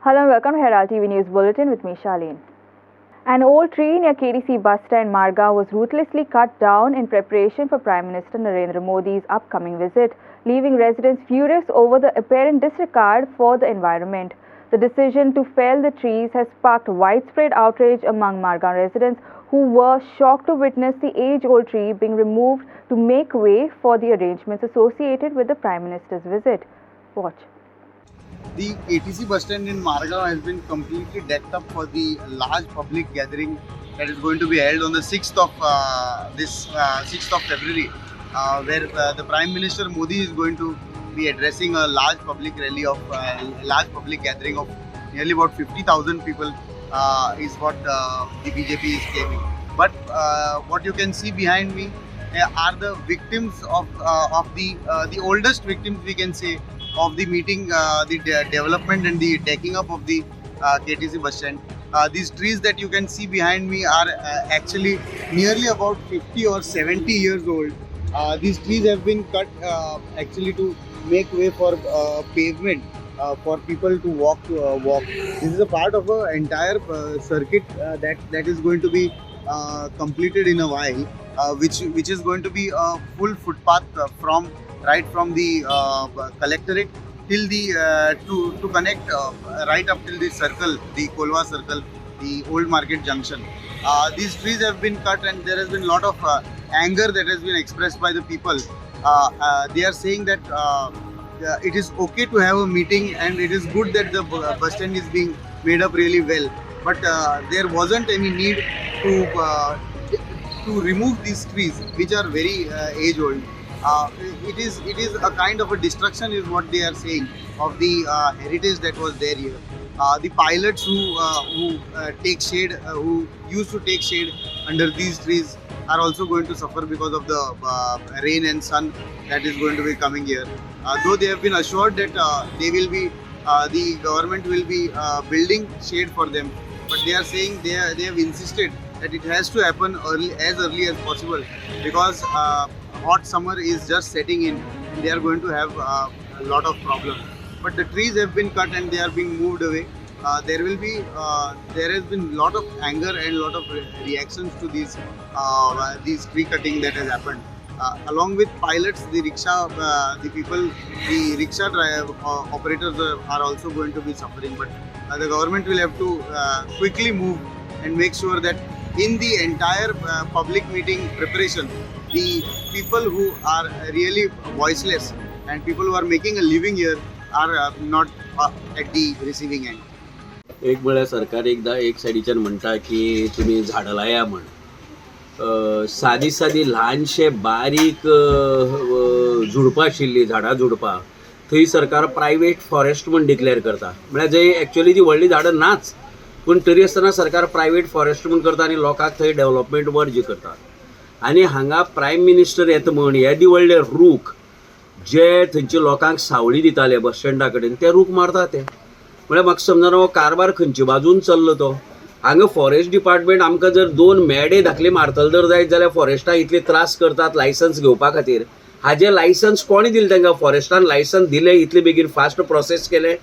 Hello and welcome to Herald TV News Bulletin with me, Charlene. An old tree near KDC bus stand Marga was ruthlessly cut down in preparation for Prime Minister Narendra Modi's upcoming visit, leaving residents furious over the apparent disregard for the environment. The decision to fell the trees has sparked widespread outrage among Marga residents who were shocked to witness the age-old tree being removed to make way for the arrangements associated with the Prime Minister's visit. Watch. The KTC bus stand in Marga has been completely decked up for the large public gathering that is going to be held on the 6th of 6th of February, where the Prime Minister Modi is going to be addressing a large public rally of large public gathering of nearly about 50,000 people is what the BJP is claiming. But what you can see behind me are the victims of the oldest victims, we can say, of the meeting, the development and the decking up of the KTC bus stand. These trees that you can see behind me are actually nearly about 50 or 70 years old. These trees have been cut actually to make way for pavement for people to walk. This is a part of an entire circuit that is going to be completed in a while, which is going to be a full footpath right from the collectorate till the to connect right up till the circle, the Kolwa circle, the old market junction. These trees have been cut and there has been a lot of anger that has been expressed by the people. They are saying that it is okay to have a meeting and it is good that the bus stand is being made up really well, but there wasn't any need to remove these trees which are very age old. It is a kind of a destruction, is what they are saying, of the heritage that was there here. The pilots who take shade, who used to take shade under these trees, are also going to suffer because of the rain and sun that is going to be coming here. Though they have been assured that the government will be building shade for them, but they are saying they have insisted that it has to happen as early as possible, because hot summer is just setting in and they are going to have a lot of problems. But the trees have been cut and they are being moved away. There has been a lot of anger and a lot of reactions to these tree cutting that has happened. Along with pilots, the rickshaw operators are also going to be suffering. But the government will have to quickly move and make sure that in the entire public meeting preparation, the people who are really voiceless and people who are making a living here are not at the receiving end. एक वेळा सरकार एकदा एक सायडीच्यान म्हणटा की तुम्ही झाडां लाया म्हण. सादी सादी ल्हानशे बारीक झुडपां आशिल्लीं झाडां झुडपां थंय सरकार प्रायवेट फॉरेस्ट म्हण डिक्लेअर करता. म्हळ्यार जंय एक्चुअली ती व्हडली झाडां नाच, पूण तरी आसतना सरकार प्रायवेट फॉरेस्ट म्हण करता आनी लोकांक थंय डेव्हलपमेंट वर्ज करता. आनी हांगा प्रायम मिनिस्टर येता म्हण येदी व्हडले रूख जे थंयच्या लोकांक सावळी दिताले बस स्टँडा कडेन, ते रूख मारता ते. म्हळ्यार म्हाका समजना हो कारबार खंयचे बाजून चल्लो तो. हांगा फॉरेस्ट डिपार्टमेंट आमकां जर 2 मेडे धाकले मारतले जर जायत जाल्यार फॉरेस्टाक इतले त्रास करतात लायसन्स घेवपा खातीर. हाजें लायसन्स कोणी दिलें तांकां? फॉरेस्टान लायसन्स दिलें, इतले बेगीन फास्ट प्रोसेस केले.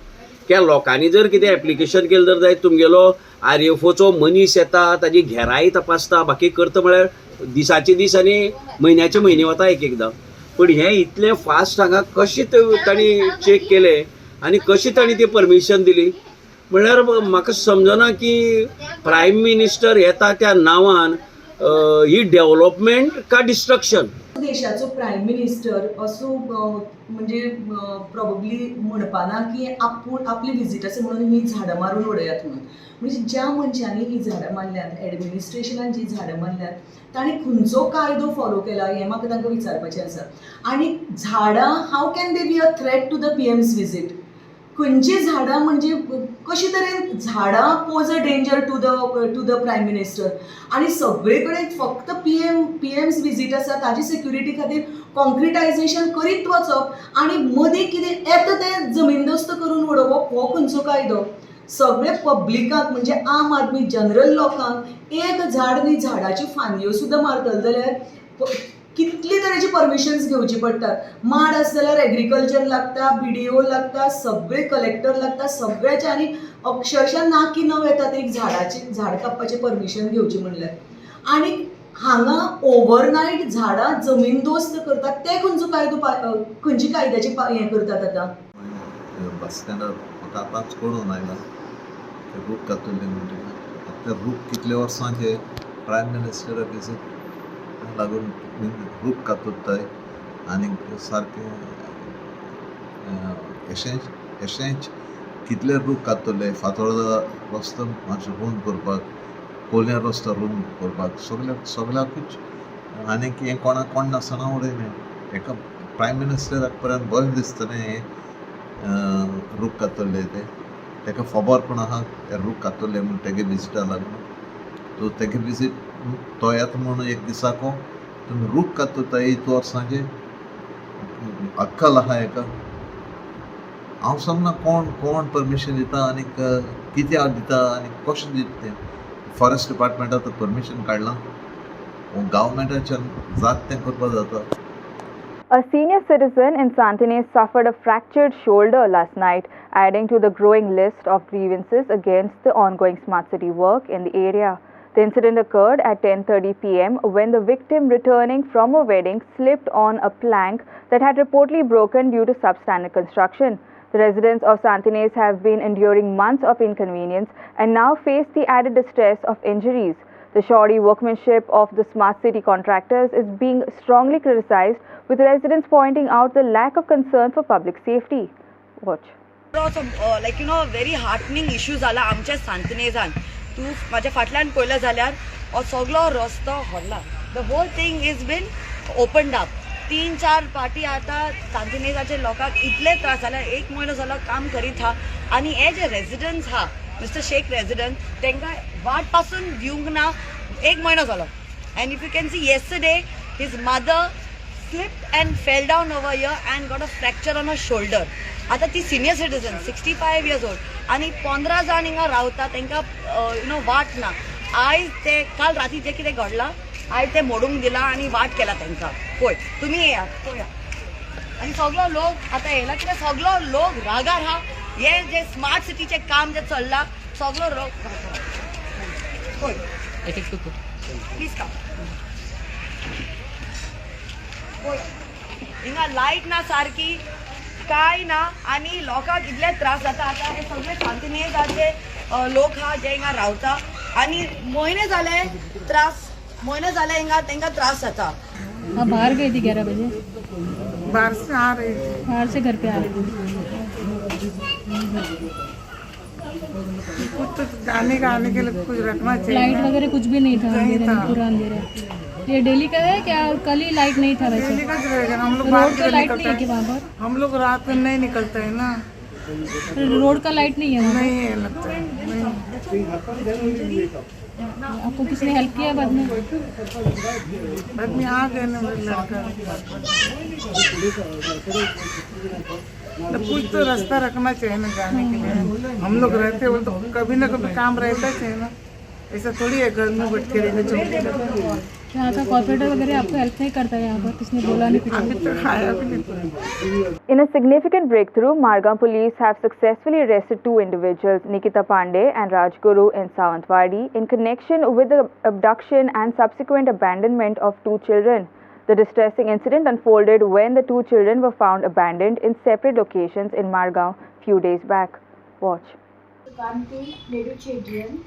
त्या लोकांनी जर कितें एप्लिकेशन केलें जर जायत तुमगेलो RFOचो मनीस येता, ताजी घेराय तपासता, बाकी करता, म्हळ्यार दिसाचे दीस आनी म्हयन्याचे म्हयने वता एक एकदां. पण हें इतलें फास्ट हांगा कशें तांणी चेक केलें आनी कशी तांणी ती परमिशन दिली? म्हळ्यार म्हाका समजना की प्रायम मिनिस्टर येता त्या नांवान ही डेव्हलपमेंट का डिस्ट्रक्शन. देशाचो प्रायम मिनिस्टर असो म्हणजे प्रॉब्ली म्हणपाना की आपूण आपली विजीट आसा म्हणून ही झाडां मारून उडयात म्हणून. म्हणजे ज्या मनशांनी ही झाडां मारल्यात, एडमिनिस्ट्रेशनान जी झाडां मारल्यात, तांणी खंयचो कायदो फॉलो केला हें म्हाका तांकां विचारपाचें आसा. आनी झाडां how can they be a threat to the PM's visit? खंयची झाडां म्हणजे कशे तरेन झाडां pose a danger to the prime minister? आनी सगळे कडेन फक्त PM's विजीट आसा, ताजी सिक्युरिटी खातीर कॉन्क्रिटायझेशन करीत वचप आनी मदीं कितें येता तें जमीनदोस्त करून उडोवप, हो खंयचो कायदो? सगळे पब्लिकाक म्हणजे आम आदमी जनरल लोकांक एक झाड न्ही, झाडाची फांदयो सुद्दां मारतले जाल्यार कितली तरेची परमिशन्स घेवची पडटात. माड आसा जाल्यार एग्रीकल्चर लागता, BDO लागता, सगळे कलेक्टर लागता, सगळ्याचे आनी अक्षरशः ना की न येतात एक झाड कापपाचें परमिशन घेवची म्हणल्यार. आनी हांगा ओव्हरनायट झाडां जमीनदोस्त करतात ते खंयची कायद्याची हें करतात आतां. बस स्टँडार म्हाका आतांच कळून आयला ते रूख कातुल्ले म्हणटा ते रूख कितले वर्सांचे प्रायम मिनिस्टर विजीट लागून रूख कातुताय आनी सारके एशेंच कितले रूख कातुल्ले फातोर्डा रस्तो मातसो रूंद करपाक, कोल्या रस्तो रूंद करपाक सगळ्याकूच आनीक हें कोणाक कोण नासतना उडयलें. हेका प्रायम मिनिस्टराक पर्यंत बरें दिसतलें हें रूख कातुल्ले तेका खबर पूण आहा ते रूख कातुल्ले म्हूण तेगे विजिटा लागून. तो तेगे विजीट तो येता म्हणून एक दिसाको तुमी रूख कातुताय 8 वर्सांचे अक्कल आहा हेका. हांव समजना कोण परमिशन दिता आनी कित्याक दिता आनी कशें दिता तें. फॉरेस्ट डिपार्टमेंटान परमिशन काडलां गव्हर्मेंटाच्यान जात तें करपाक जाता. A senior citizen in Santinez suffered a fractured shoulder last night, adding to the growing list of grievances against the ongoing smart city work in the area. The incident occurred at 10:30 p.m. when the victim returning from a wedding slipped on a plank that had reportedly broken due to substandard construction. The residents of Santinez have been enduring months of inconvenience and now face the added distress of injuries. The shoddy workmanship of the smart city contractors is being strongly criticized, with residents pointing out the lack of concern for public safety. Watch. Very heartening issue जाला आमच्या सांतिनेजान. तूं म्हाज्या फाटल्यान पळयलें जाल्यार हो सगळो रस्तो व्हडला. The whole thing is been opened up. 3-4 पाटी आतां सांतिनेजाचे लोकांक इतले त्रास जाल्यार 1 म्हयनो जालो काम करीत हा. आनी हे जे रेजिडंट्स हा मिस्टर शेख रेजिडंट तांकां वाट पासून दिवंक ना 1 म्हयनो जालो. And if you can see yesterday his mother slipped and fell down over here and got a fracture on her shoulder. आता ती सिनियर सिटीजन 65 years old आणि 15 जाण हिंगा रावता तांकां वाट ना. आयज ते काल राती जे कितें घडलां आयज ते मोडूंक दिला आनी वाट केला तांकां. पळय तुमी येयात पळया. आनी सगळो लोक आतां येयला कित्याक सगळो लोक रागार हा. हे जे स्मार्ट सिटीचें काम जे चल्लां सगळो लोक पळय प्लीज काम. हिंगा लायट ना सारकी काय ना आनी लोकांक इतले त्रास जाता. आतां हे सगळे सांतिनेजाचे लोक हा जे हिंगा रावता आनी म्हयने जाले हिंगा तांकां त्रास जाता. आप बाहर गई थी 11 बजे? बाहर से आ रही थी. बाहर से घर पे आ रही थी. कुछ तो आने के लिए कुछ रखना चाहिए. लाइट वगैरह कुछ भी नहीं था अंधेरे में, पूरा अंधेरा. ये डेली का है क्या? कल ही लाइट नहीं था वैसे? डेली का रहेगा. हम लोग रोड का लाइट नहीं है कि वहाँ पर? हम लोग रात में नहीं निकलते हैं ना. रोड का लाइट नहीं है वहाँ? नहीं है लगता है. नहीं. आपको किसने हेल्प किया बाद में? आ गए ना मेरे लड़का. तो कुछ तो रास्ता रखना चाहिए ना जाने के लिए. हम लोग रहते हो तो कभी ना कभी काम रहता चाहिए ना. ऐसा थोड़ी है घर में बैठ के रहेगा चौकी. यहाँ का कॉर्पोरेटर वगैरह आपको हेल्प नहीं करता है यहाँ पर? किसने बोला नहीं कुछ? अभी तक आया भी नहीं. In a significant breakthrough, Margam police have successfully arrested 2 individuals, Nikita Pandey and Rajguru in Sawantwadi, in connection with the abduction and subsequent abandonment of 2 children. The distressing incident unfolded when the 2 children were found abandoned in separate locations in Margam few days back. Watch. Kanti Neduchedian,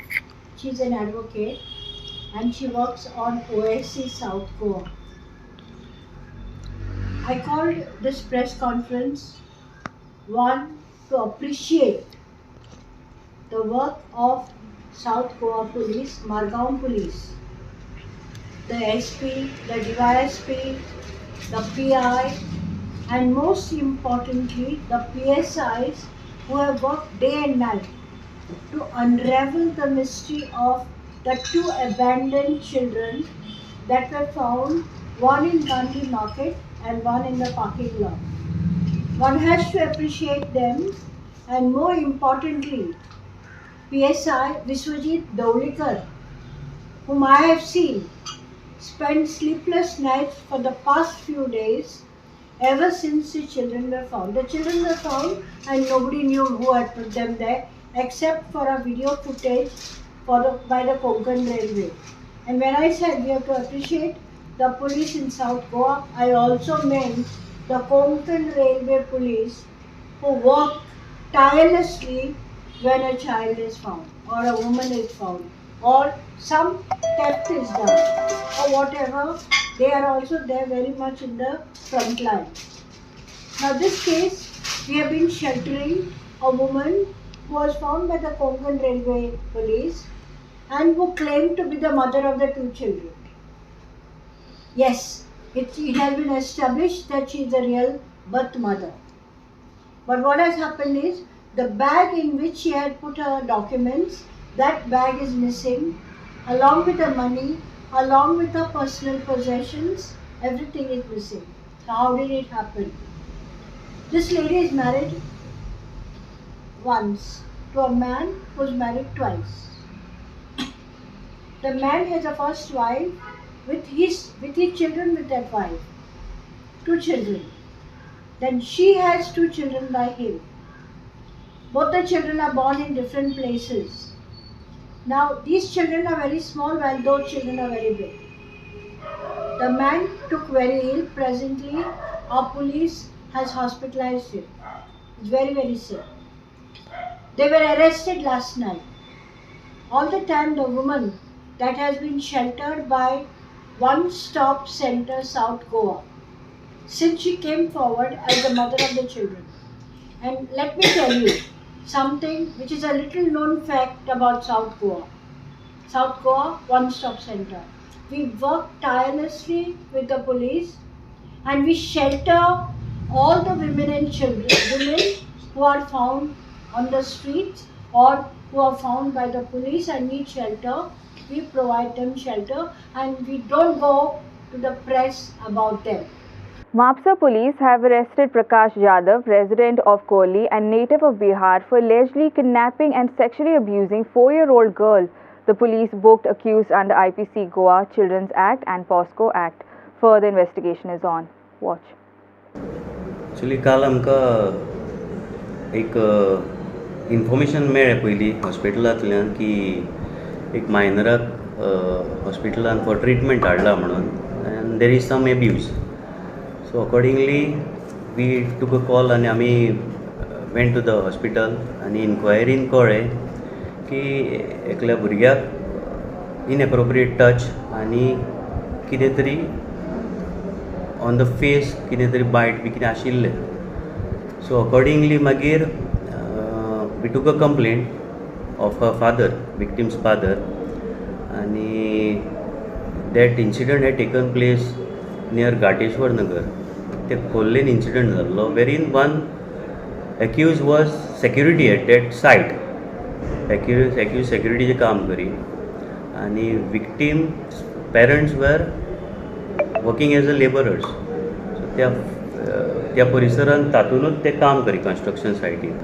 she's an advocate and she works on OSC South Goa. I called this press conference, one, to appreciate the work of South Goa Police, Margam Police, the SP, the DYSP, the PI, and most importantly, the PSIs who have worked day and night to unravel the mystery of the 2 abandoned children that were found, one in Gandhi Market and one in the parking lot. One has to appreciate them, and more importantly, PSI Viswajit Daulikar, whom I have seen spent sleepless nights for the past few days ever since the children were found. The children were found and nobody knew who had put them there except for a video footage by the Konkan Railway. And when I said we have to appreciate the police in South Goa, I also meant the Konkan Railway police who work tirelessly when a child is found or a woman is found or some theft is done or whatever. They are also there very much in the front line. Now this case, we have been sheltering a woman who was found by the Konkan Railway police and who claimed to be the mother of the 2 children. Yes, it has been established that she is the real birth mother. But what has happened is, the bag in which she had put her documents, that bag is missing, along with the money, along with her personal possessions, everything is missing. So how did it happen? This lady is married once to a man who is married twice. The man has a first wife with his children with that wife, 2 children. Then she has 2 children by him. Both the children are born in different places. Now these children are very small while those children are very big. The man took very ill. Presently our police has hospitalized him. He's very, very sick. They were arrested last night. All the time the woman that has been sheltered by One Stop Center South Goa, since she came forward as the mother of the children. And let me tell you something which is a little known fact about South Goa. South Goa One Stop Center. We work tirelessly with the police and we shelter all the women and children, women who are found on the streets or who are found by the police and need shelter. We provide them shelter and we don't go to the press about them. Mapsa police have arrested Prakash Yadav, resident of Kohli and native of Bihar, for allegedly kidnapping and sexually abusing 4-year-old girl. The police booked accused under IPC Goa Children's Act and POSCO Act. Further investigation is on. Watch. Actually, काल आमकां एक information मेळ्ळें पयलीं हॉस्पिटलांतल्यान की एक मायनराक हॉस्पिटलान for treatment हाडला म्हणून and there is some abuse. So accordingly we took a call आनी आमी वेंट टू द हॉस्पिटल आनी इन्क्वायरीन कळ्ळें की एकल्या भुरग्याक इनएप्रोप्रिएट टच आनी कितें तरी ऑन द फेस कितें तरी बायट बी कितें आशिल्लें. सो अकॉर्डिंगली मागीर we took a complaint of a father, victim's father, आनी that incident had taken place near Ghateshwar Nagar. ते खोल्लेन इन्सिडंट जाल्लो वेरीन one accused was security at that site. Accused सेक्युरिटीचें काम करी आनी victim parents were working as a labourers. So त्या परिसरांत तातूंतच ते काम करी कन्स्ट्रक्शन सायटीन.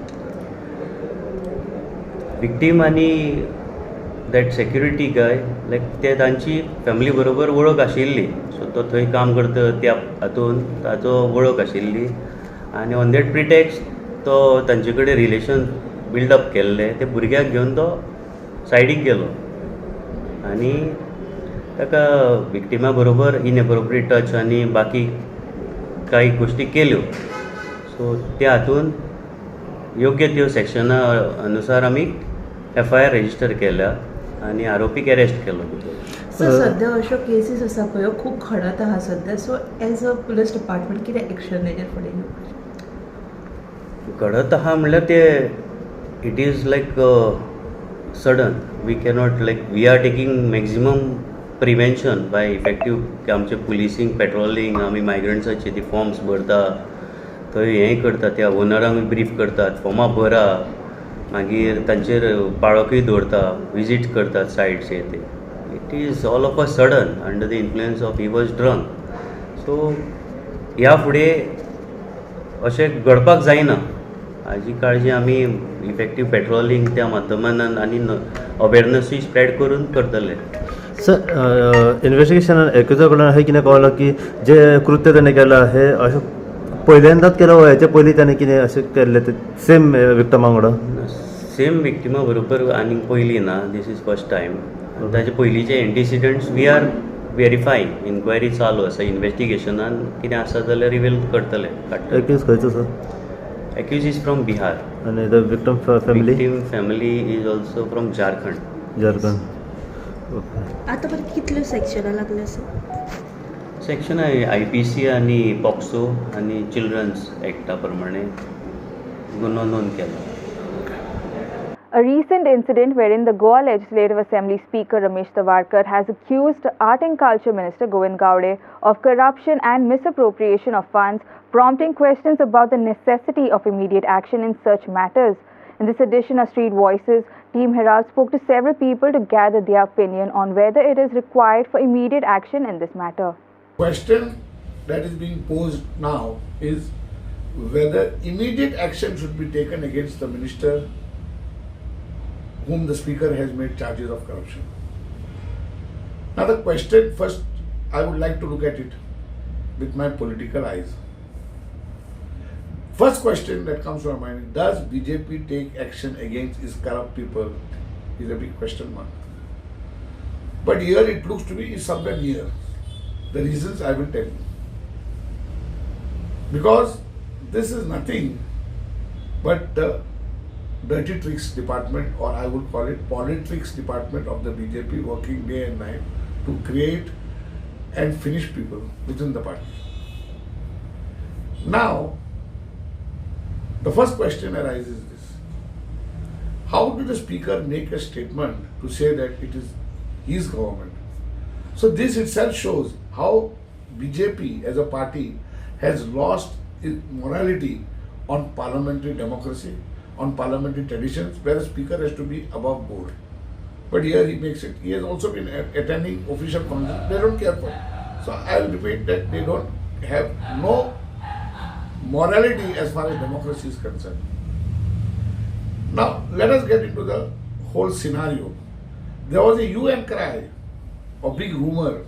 विक्टीम आनी दॅट सेक्युरिटी गाय लायक ते तांची फॅमिली बरोबर वळख आशिल्ली. सो तो थंय काम करता त्या हातून ताचो वळख आशिल्ली आनी ऑन दॅट प्रिटेक्स्ट तो तांचे कडेन रिलेशन बिल्डअप केल्लें. ते भुरग्याक घेवन तो सायडीक गेलो आनी ताका विक्टिमा बरोबर इनएप्रोप्रिएट टच आनी बाकी काही गोश्टी केल्यो. सो त्या हातून योग्य त्यो सेक्शना अनुसार आमी FIR रजिस्टर केल्या आनी आरोपीक अरेस्ट केलो. सर सध्या अश्यो केसीस आसा पळय खूब खडत आहा सध्या. So as a police department कितें एक्शन हेजेर फुडें घेवपाचें? घडत आहा म्हणल्यार ते it is like sudden. We cannot like we are taking maximum prevention by effective की आमचे पुलिसींग पेट्रोलिंग आमी मायग्रंट्साचे ती फॉर्म्स भरता थंय हें करता त्या ओनरांक ब्रीफ करतात फॉर्मां भरा मागीर तांचेर पाळोकूय दवरता विजीट करतात सायट्स. ते it is all of a sudden under the influence of he was drunk. So ह्या फुडें अशें घडपाक जायना हाजी काळजी आमी इफेक्टीव पेट्रोलिंग त्या माध्यमांतल्यान आनी अवेरनसूय स्प्रेड करून करतले. सर इन्व्हेस्टिगेशन एक्युजाकडून हे कितें कळलं की जे कृत्य त्याने केलं आहे अशें पहिल्यांदाच केलं ह्याच्या पयलीं त्याने कितें अशें केल्लें ते सेम विक्टमा वांगडा सेम विक्टिमा बरोबर आनी पयलीं ना दीस इज फर्स्ट टायम ताचे पयलींचे एंटिसिडंट्स वी आर व्हेरीफायींग इन्क्वायरी चालू आसा इन्व्हेस्टिगेशनान कितें आसा जाल्यार रिवील करतले एक्यूज खंयचो sir accused is from Bihar आनी the victim family family is also from Jharkhand आतां पर्यंत कितल्यो सेक्शनां लागल्या सर सेक्शन IPC आनी पॉक्सो आनी चिल्ड्रन्स एक्टा प्रमाणे गुन्हो नोंद केला. A recent incident wherein the Goa Legislative Assembly Speaker Ramesh Tawarkar has accused Art and Culture Minister Govind Gowde of corruption and misappropriation of funds, prompting questions about the necessity of immediate action in such matters. In this edition of Street Voices, Team Herald spoke to several people to gather their opinion on whether it is required for immediate action in this matter. Question that is being posed now is whether immediate action should be taken against the minister whom the speaker has made charges of corruption. Now the question, first I would like to look at it with my political eyes. First question that comes to my mind is, does BJP take action against its corrupt people? Is a big question mark. But here it looks to be somewhere near. The reasons I will tell you. Because this is nothing but the dirty tricks department, or I would call it politics department of the BJP, working day and night to create and finish people within the party. Now, the first question arises this: how did the speaker make a statement to say that it is his government? So this itself shows how BJP as a party has lost its morality on parliamentary democracy, on parliamentary traditions, where a speaker has to be above board. But here he makes it. He has also been attending official functions. They don't care for it. So I will repeat that they don't have no morality as far as democracy is concerned. Now let us get into the whole scenario. There was a hue and cry, a big rumor,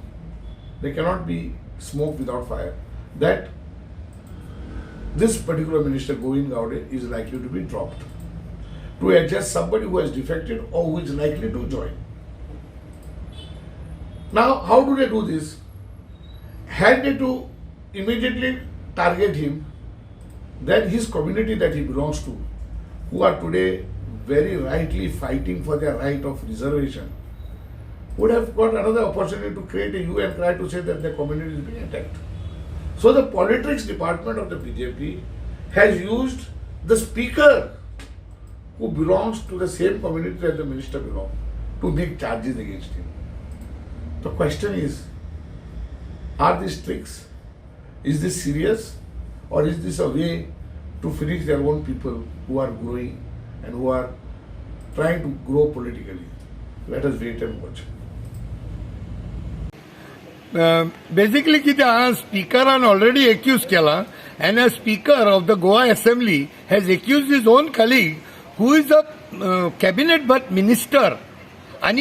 there cannot be smoke without fire, that this particular minister Govind Gowde is likely to be dropped to adjust somebody who has defected or who is likely to join. Now, how do they do this? Had they to immediately target him, then his community that he belongs to, who are today very rightly fighting for their right of reservation, would have got another opportunity to create a hue and cry to say that their community is being attacked. So the politics department of the BJP has used the speaker who belongs to the same community that the minister belongs to make charges against him. The question is, are these tricks? Is this serious? Or is this a way to finish their own people who are growing and who are trying to grow politically? Let us wait and watch. Basically, the speaker has already accused Kela, and a speaker of the Goa Assembly has accused his own colleague, who is a cabinet but minister. And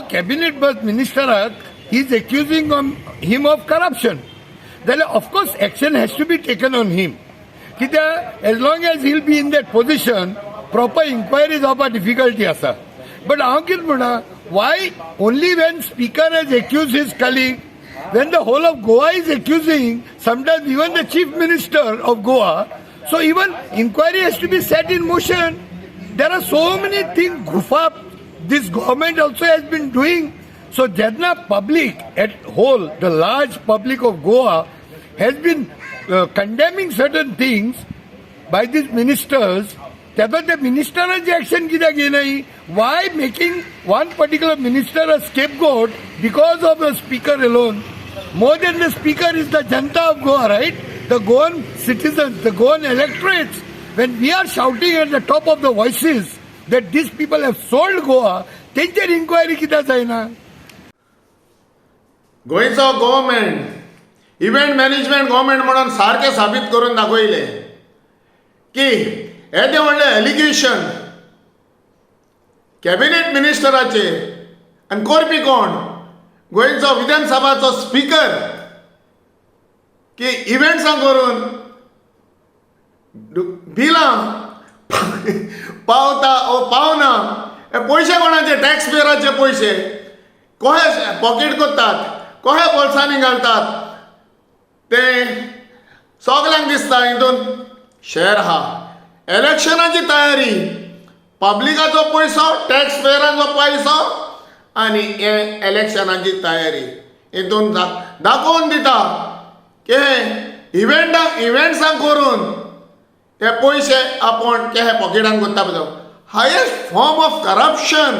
cabinet but minister, he is accusing him of corruption. Then, of course, action has to be taken on him. As long as he will be in that position, proper inquiries of a difficulty asa. But why only when speaker has accused his colleague, when the whole of Goa is accusing, sometimes even the chief minister of Goa, so even inquiry has to be set in motion. There are so many things this government also has been doing. So Jadna public at whole, the large public of Goa has been condemning certain things by these ministers. The minister has action why making one particular minister a scapegoat because of the speaker alone? More than the speaker is the Janta of Goa, right? The Goan citizens, the Goan electorates. When we are shouting at the top of the voices that these people have sold Goa, take their inquiry kita jaina. गोंयचो government event management government म्हणून सारकें साबीत करून दाखयलें की येदें व्हडलें allegation cabinet मिनिस्टराचेर आनी करपी कोण गोंयचो विधानसभाचो स्पीकर की इव्हेंट्सां करून बिलां पावता ओ पावना हे पयशे कोणाचे टॅक्स पेयराचे पयशे कशे पॉकेट करतात कशे बोल्सांनी घालतात ते सगल्यांक दिसता हितून शेअर आहा. इलेक्शनाची तयारी पब्लिकाचो पयसो टॅक्स पेयरांचो पयसो आनी हे इलेक्शनाची तयारी हितून दाखोवन दिता की इव्हेंट्सां करून हे पयशे आपण केहे पॉकेटान करता पळय हायेस्ट फॉर्म ऑफ करप्शन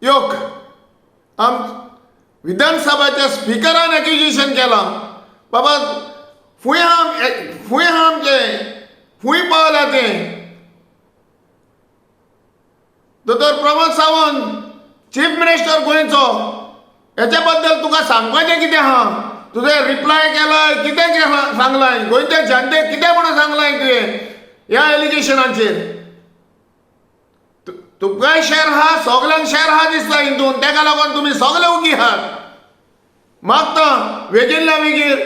योक विधानसभाच्या स्पिकरान एक्युजेशन केलां बाबा फुंय आमचे फुंय पावला ते दोतोर प्रमोद सावंत चीफ मिनिस्टर गोंयचो हेच्या बद्दल तुका सांगपाचें कितें आहा तुवें रिप्लाय केलाय कितें सांगलाय गोंयच्या जनतेक कितें म्हणून सांगलाय तुवें ह्या एलिगेशनाचेर तुकाय शेअर आहा सगल्यांक शेअर आहा दिसता हितून तेका लागून तुमी सगळे उगी आहात. मागता वेगिल्ल्या वेगीर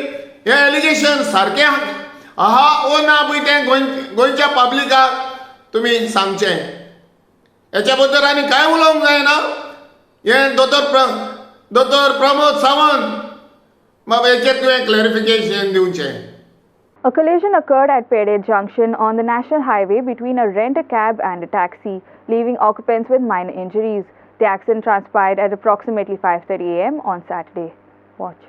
हे एलिगेशन सारकें आहा ओ ना पळय तें गोंयच्या पब्लिकाक तुमी सांगचें. हेच्या बद्दल आनी कांय उलोवंक जायना. हे दोतोर प्रमोद सावंत बाबा हेचेर तुवें क्लॅरिफिकेशन दिवचें. A collision occurred at Pede Junction on the National Highway between a rent-a-cab and a taxi, leaving occupants with minor injuries. The accident transpired at approximately 5:30 a.m. on Saturday. Watch.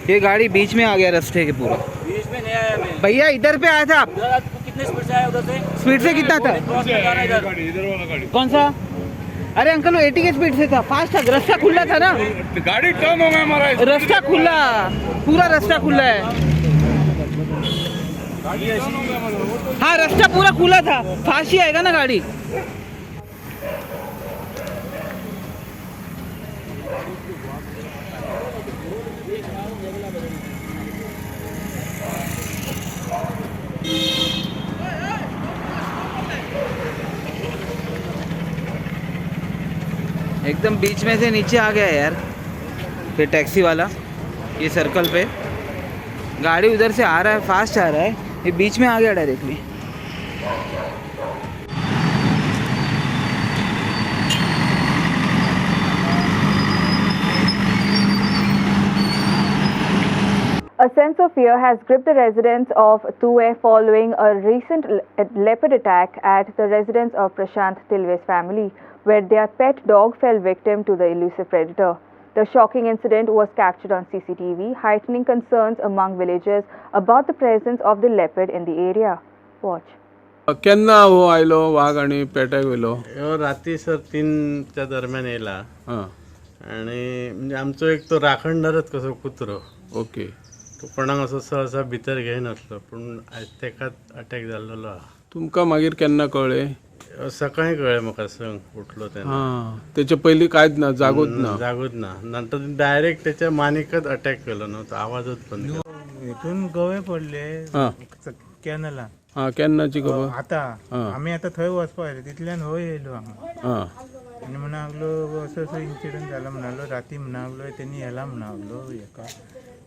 ये गाड़ी बीच में आ गया रास्ते के पूरा. बीच में नहीं आया मैं. भैया इधर पे आया था आप? कितने स्पीड से आया उधर से? स्पीड से कितना था? इधर वाला गाड़ी. कौन सा? अरे अंकल वो 80 के स्पीड से था, फास्ट था, रास्ता खुला था ना. गाड़ी टर्न हो गया हमारा. रास्ता खुला, पूरा रास्ता खुला है. हाँ रास्ता पूरा खुला था, फास्ट ही आएगा ना गाड़ी. एकदम बीच में से नीचे आ गया यार फिर टैक्सी वाला. ये सर्कल पे गाड़ी उधर से आ रहा है, फास्ट आ रहा है, ये बीच में आ गया directly. A sense of fear has gripped the residents of Tuve following a recent leopard attack at the residence of Prashant Tilve's family, where their pet dog fell victim to the elusive predator. The shocking incident was captured on CCTV, heightening concerns among villagers about the presence of the leopard in the area. Watch. केन्ना हो आयलो वाघ आणि पेट्याक वयलो? राती sir 3च्या दरम्यान येयला. आणि म्हणजे आमचो एक तो राखणदारच कसो कुत्रो. ओके. तो कोणाक असो सहसा भितर घेयनासलो पूण आयज तेकाच अटॅक जाल्लो. तुमकां मागीर केन्ना कळ्ळें? सकाळी कळ्ळें म्हाका संक उठलो तेन्ना. तेचे पयलीं कांयच ना, जागूच ना. नंतर डायरेक्ट त्याच्या मानिकच अटॅक केलो न्हू, तो आवाजच बंद केलो. हितून गवे पडले कॅनला. केन्नाची खबर? आतां आमी आतां थंय वचपा आयले तितल्यान हो येयलो हांगा. आनी म्हणलो असो असो इन्सिडंट जाला म्हणालो राती म्हणालो तेणी येला म्हणालो हेका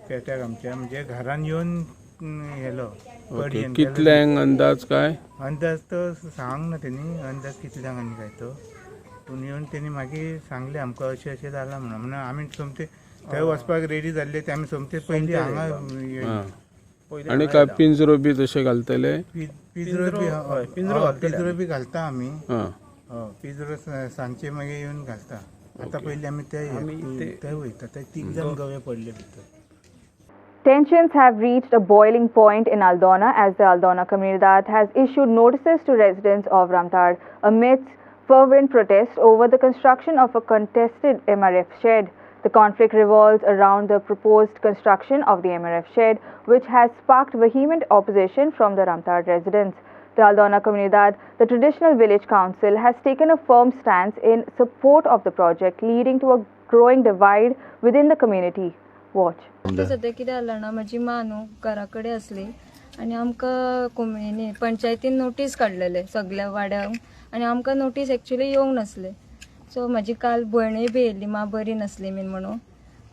पेट्याक आमच्या म्हणजे घरान येवन येलो. कितल्यांक अंदाज काय? अंदाज तो सांग ना तेणी अंदाज कितल्यांक आनी काय तो. पूण येवन तेणी मागीर सांगले आमकां अशें अशें जालां म्हणून आमी सोमते थंय वचपाक रेडी जाल्ले ते आमी सोमते पयलीं हांगा. आणि काय पिंजरो बी तशें घालतले? पिंजरो बी घालता आमी. पिंजरो सांजचे मागीर येवन घालता. आतां पयलीं आमी थंय वयता. थंय 3 जाण गवे पडले भितर. Tensions have reached a boiling point in Aldona as the Aldona Comunidad has issued notices to residents of Ramtad amidst fervent protests over the construction of a contested MRF shed. The conflict revolves around the proposed construction of the MRF shed, which has sparked vehement opposition from the Ramtad residents. The Aldona Comunidad, the traditional village council, has taken a firm stance in support of the project, leading to a growing divide within the community. Watch. सध्या कितें जालां ना म्हजी मां न्हू घरा कडेन आसली आनी आमकां पंचायतीन नोटीस काडलेले सगळ्या वाड्यांक आनी आमकां नोटीस एक्चुली येवंक नासले. सो म्हाजी काल भयणूय बी येयल्ली मा बरी नासली बीन म्हणून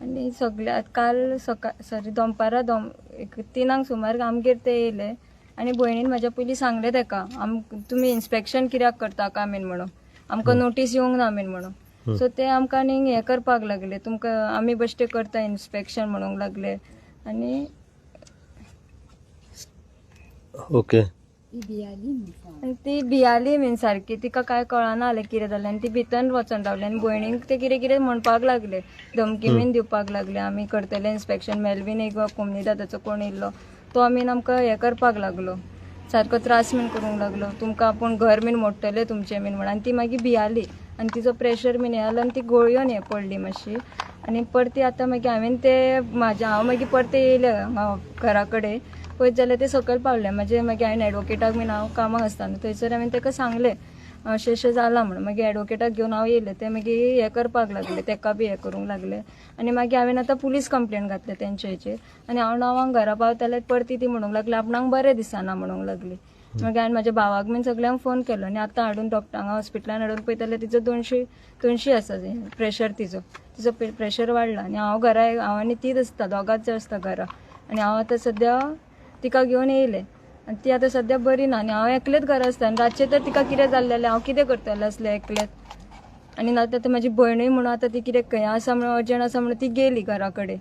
आनी सगळ्यात काल दनपारां एक 3 सुमार आमगेर ते येयले आनी भयणीन म्हाज्या पयलीं सांगलें ताका तुमी इन्स्पेक्शन कित्याक करता काय बीन म्हणून आमकां नोटीस येवंक ना बीन म्हणून सो ते आमकां आनी हें करपाक लागले तुमकां आमी बेश्टे करता इन्स्पेक्शन म्हणूंक लागले आनी ओके ती भियाली बीन सारकी तिका काय कळना जालें कितें जालें आनी ती भितर वचून रावली आनी भयणीक ते कितें कितें म्हणपाक लागले धमकी बीन दिवपाक लागले आमी करतले इन्स्पेक्शन मेलवीन एक कोमनीदादाचो कोण येयल्लो तो आमी आमकां हें करपाक लागलो सारको त्रास बीन करूंक लागलो तुमकां आपूण घर बीन मोडटले तुमचें बीन म्हणून आनी ती मागीर भियाली आनी तिचो प्रेशर बीन हें जालो आनी ती गळयोन हें पडली मातशी आनी परती आतां मागीर हांवें ते हांव मागीर परते येयलें घरा कडेन पळयत जाल्यार ते सकयल पावले मागीर हांवें एडवोकेटाक बीन हांव कामाक आसतना थंयसर हांवें ताका सांगलें अशें जालां म्हणून मागीर एडवोकेटाक घेवन हांव येयलें ते मागीर हें करपाक लागले ताका बी हें करूंक लागले आनी मागीर हांवें आतां पुलीस कंप्लेंट घातले तेंचे हेचेर आनी हांव णवांक घरा पावताले परती ती म्हणूंक लागली आपणाक बरें दिसना म्हणूंक लागली मागीर हांवें म्हाज्या भावाक बीन सगळ्यांक फोन केलो आनी आतां हाडून डॉक्टरांक हॉस्पिटलान हाडून पळयताले तिचो 200 आसा प्रेशर तिचो प्रेशर वाडला आनी हांव घरा हांव आनी तीच आसता दोगांच आसता घरा आनी हांव आतां सद्या तिका घेवन येयलें आनी ती आतां सद्या बरी ना आनी हांव एकलेंच घरा आसता आनी रातचें तर तिका कितें जाल्लेलें हांव कितें करतलें असलें एकलेंच आनी आतां म्हाजी भयणूय म्हणून आतां ती कितें खंय आसा म्हणून अर्जंट आसा म्हणून ती गेली घरा कडेन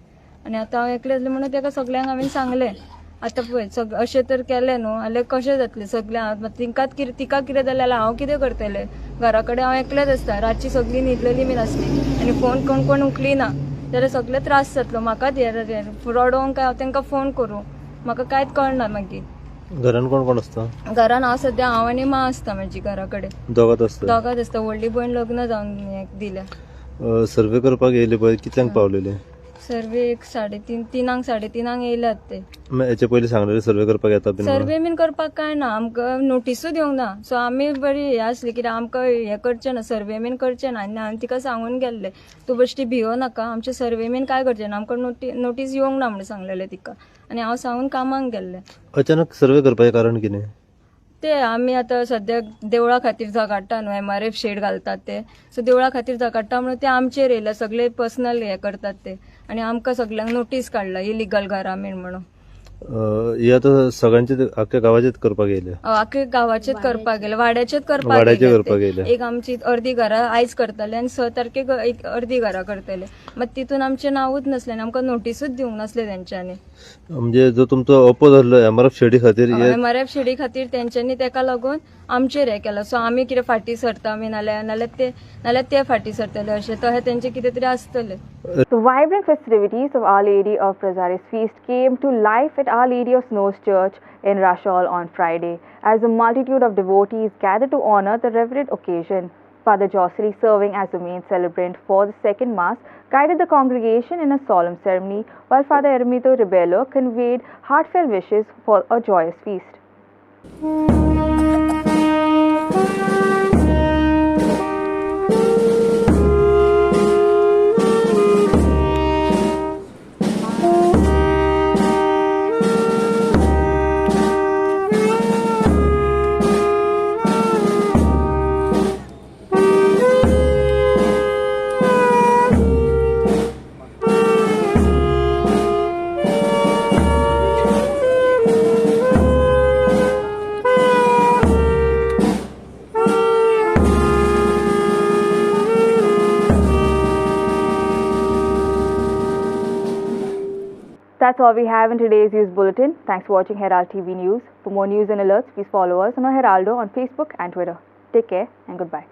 आनी आतां हांव एकलें आसलें म्हणून ताका सगळ्यांक हांवें सांगलें आतां पळय अशें तर केलें न्हू जाल्यार कशें जातलें सगळ्यांक तिका कितें जालें जाल्यार हांव कितें करतलें घरा कडेन हांव एकलेंच आसता रातची सगळीं न्हिदलेलीं बीन आसली आनी फोन कोण उखलिना जाल्यार सगळे त्रास जातलो म्हाकाच रडोवंक काय हांव तांकां फोन करूं म्हाका कांयच कळना मागीर घरान कोण कोण आसता घरान हांव सद्या हांव आनी मा आसता म्हाजी घरा कडेन दोगांच आसता व्हडली भयण लग्न जावन दिल्या सर्वे करपाक येयले पळय कितल्यांक पावलेले सर्वे एक 3:30 येयल्यात ते हेचे पयलीं सांगलेले सर्वे करपाक येता बीन सर्वे बीन करपाक काय ना आमकां नोटिसूच दिवंक ना सो आमी बरी हें आसली कित्याक आमकां हें करचें ना सर्वे बीन करचें ना आनी हांवें तिका सांगून गेल्लें तूं बेश्टी भियो नाका आमचे सर्वे बीन काय करचें ना आमकां नोटीस येवंक ना म्हणून सांगलेलें तिका आनी हांव सांगून कामाक गेल्लें अचानक सर्वे करपाचें कारण कितें ते आमी आतां सद्या देवळा खातीर झगडटा न्हू MRF शेड घालतात ते सो देवळा खातीर झगडटा म्हणून ते आमचेर येयले सगळे पर्सनल हें करतात ते आनी आमकां सगळ्यांक नोटीस काडला इलिगल घरा बीन म्हणून हे आतां सगळ्यांचे आख्या गांवाचेच करपाक येयले आख्या गांवाचेच करपाक गेले वाड्याचेच करपाक गेले एक आमची अर्दी घरां आयज करतले आनी 6 तारखेक एक अर्दी घरां करतले मात तितून आमचें नांवूच नसलें आनी आमकां नोटीसूच दिवंक नासले तेंच्यांनी म्हणजे जो तुमचो ओपो जाल्लो MRF शेडी खातीर MRF शेडी खातीर तेंच्यांनी तेका लागून आमचेर हें केलां सो आमी कितें फाटीं सरता आमी नाल्यार ते फाटीं सरतले अशें तशें तेंचें कितें तरी आसतलें. The vibrant festivities of Our Lady of Prazaris feast came to life at Our Lady of Snows Church in Rashall on Friday as a multitude of devotees gathered to honor the reverend occasion. Father Jocelyn, serving as the main celebrant for the second Mass, guided the congregation in a solemn ceremony, while Father Ermito Rebello conveyed heartfelt wishes for a joyous feast. That's all we have in today's news bulletin. Thanks for watching Herald TV News. For more news and alerts, please follow us on our Heraldo on Facebook and Twitter. Take care and goodbye.